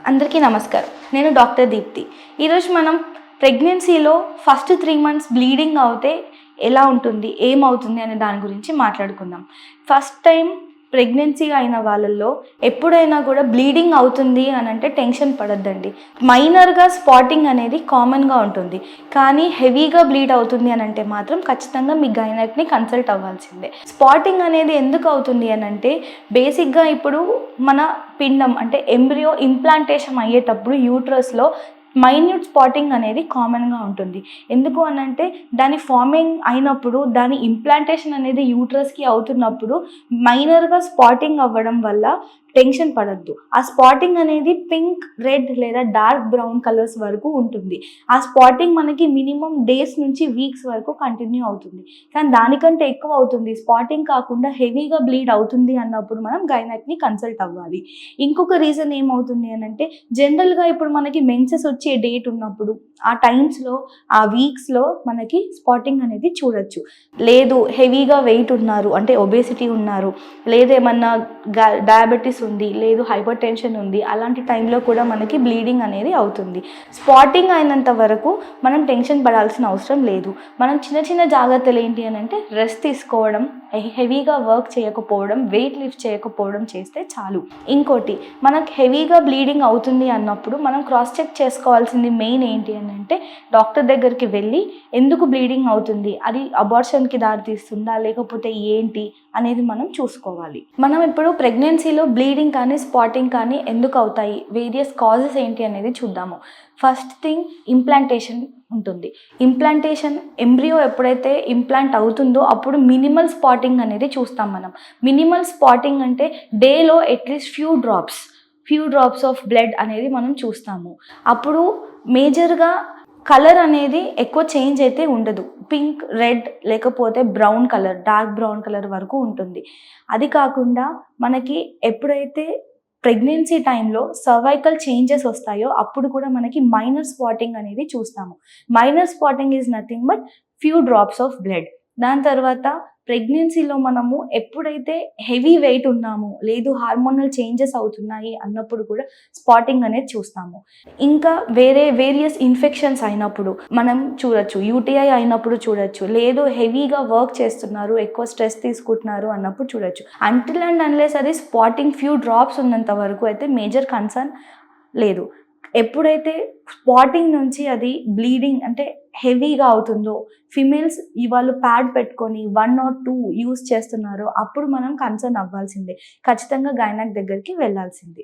అందరికీ నమస్కారం. నేను డాక్టర్ దీప్తి. ఈరోజు మనం ప్రెగ్నెన్సీలో ఫస్ట్ 3 months బ్లీడింగ్ అవుతే ఎలా ఉంటుంది, ఏమవుతుంది అనే దాని గురించి మాట్లాడుకుందాం. ఫస్ట్ టైం ప్రెగ్నెన్సీ అయిన వాళ్ళల్లో ఎప్పుడైనా కూడా బ్లీడింగ్ అవుతుంది అని అంటే టెన్షన్ పడొద్దండి. మైనర్గా స్పాటింగ్ అనేది కామన్గా ఉంటుంది, కానీ హెవీగా బ్లీడ్ అవుతుంది అని అంటే మాత్రం ఖచ్చితంగా మీ గైనక్ని కన్సల్ట్ అవ్వాల్సిందే. స్పాటింగ్ అనేది ఎందుకు అవుతుంది అని అంటే బేసిక్గా ఇప్పుడు మన పిండం అంటే ఎంబ్రియో ఇంప్లాంటేషన్ అయ్యేటప్పుడు యూట్రస్లో మైన్యూట్ స్పాటింగ్ అనేది కామన్గా ఉంటుంది. ఎందుకు అనంటే దాని ఫార్మింగ్ అయినప్పుడు దాని ఇంప్లాంటేషన్ అనేది యూట్రస్కి అవుతున్నప్పుడు మైనర్గా స్పాటింగ్ అవ్వడం వల్ల టెన్షన్ పడద్దు. ఆ స్పాటింగ్ అనేది పింక్, రెడ్ లేదా డార్క్ బ్రౌన్ కలర్స్ వరకు ఉంటుంది. ఆ స్పాటింగ్ మనకి మినిమం డేస్ నుంచి వీక్స్ వరకు కంటిన్యూ అవుతుంది, కానీ దానికంటే ఎక్కువ అవుతుంది. స్పాటింగ్ కాకుండా హెవీగా బ్లీడ్ అవుతుంది అన్నప్పుడు మనం గైనక్ని కన్సల్ట్ అవ్వాలి. ఇంకొక రీజన్ ఏమవుతుంది అని అంటే జనరల్గా ఇప్పుడు మనకి మెన్సెస్ వచ్చే డేట్ ఉన్నప్పుడు ఆ టైమ్స్లో ఆ వీక్స్లో మనకి స్పాటింగ్ అనేది చూడొచ్చు. లేదు హెవీగా వెయిట్ ఉన్నారు అంటే ఒబేసిటీ ఉన్నారు, లేదేమన్నా డయాబెటీస్ ఉంది, లేదు హైపర్ టెన్షన్ ఉంది, అలాంటి టైంలో కూడా మనకి బ్లీడింగ్ అనేది అవుతుంది. స్పాటింగ్ అయినంత వరకు మనం టెన్షన్ పడాల్సిన అవసరం లేదు. మనం చిన్న చిన్న జాగ్రత్తలు ఏంటి అని అంటే రెస్ట్ తీసుకోవడం, హెవీగా వర్క్ చేయకపోవడం, వెయిట్ లిఫ్ట్ చేయకపోవడం చేస్తే చాలు. ఇంకోటి, మనకు హెవీగా బ్లీడింగ్ అవుతుంది అన్నప్పుడు మనం క్రాస్ చెక్ చేసుకోవాల్సింది మెయిన్ ఏంటి అని అంటే డాక్టర్ దగ్గరికి వెళ్ళి ఎందుకు బ్లీడింగ్ అవుతుంది, అది అబార్షన్కి దారితీస్తుందా లేకపోతే ఏంటి అనేది మనం చూసుకోవాలి. మనం ఇప్పుడు ప్రెగ్నెన్సీలో బ్లీడింగ్ కానీ స్పాటింగ్ కానీ ఎందుకు అవుతాయి, వేరియస్ కాజెస్ ఏంటి అనేది చూద్దాము. ఫస్ట్ థింగ్, ఇంప్లాంటేషన్ ఉంటుంది. ఇంప్లాంటేషన్ ఎంబ్రియో ఎప్పుడైతే ఇంప్లాంట్ అవుతుందో అప్పుడు మినిమల్ స్పాటింగ్ అనేది చూస్తాం మనం. మినిమల్ స్పాటింగ్ అంటే డేలో at least few drops of blood అనేది మనం చూస్తాము. అప్పుడు మేజర్గా కలర్ అనేది ఎక్కువ చేంజ్ అయితే ఉండదు. పింక్, రెడ్ లేకపోతే brown colour, dark brown colour వరకు ఉంటుంది. అది కాకుండా మనకి ఎప్పుడైతే ప్రెగ్నెన్సీ టైంలో సర్వైకల్ చేంజెస్ వస్తాయో అప్పుడు కూడా మనకి మైనర్ స్పాటింగ్ అనేది చూస్తాము. Minor spotting is nothing but few drops of blood. దాని తర్వాత ప్రెగ్నెన్సీలో మనము ఎప్పుడైతే హెవీ వెయిట్ ఉన్నామో, లేదు హార్మోనల్ చేంజెస్ అవుతున్నాయి అన్నప్పుడు కూడా స్పాటింగ్ అనేది చూస్తాము. ఇంకా వేరియస్ ఇన్ఫెక్షన్స్ అయినప్పుడు మనం చూడొచ్చు, యూటీఐ అయినప్పుడు చూడొచ్చు, లేదు హెవీగా వర్క్ చేస్తున్నారు, ఎక్కువ స్ట్రెస్ తీసుకుంటున్నారు అన్నప్పుడు చూడొచ్చు. అంటిల్ అండ్ అన్లెస్ అది స్పాటింగ్ ఫ్యూ డ్రాప్స్ ఉన్నంత వరకు అయితే మేజర్ కన్సర్న్ లేదు. ఎప్పుడైతే స్పాటింగ్ నుంచి అది బ్లీడింగ్ అంటే హెవీగా అవుతుందో, ఫిమేల్స్ వాళ్ళు ప్యాడ్ పెట్టుకొని 1 or 2 యూస్ చేస్తున్నారో అప్పుడు మనం కన్సర్న్ అవ్వాల్సిందే. ఖచ్చితంగా గైనక్ దగ్గరికి వెళ్ళాల్సిందే.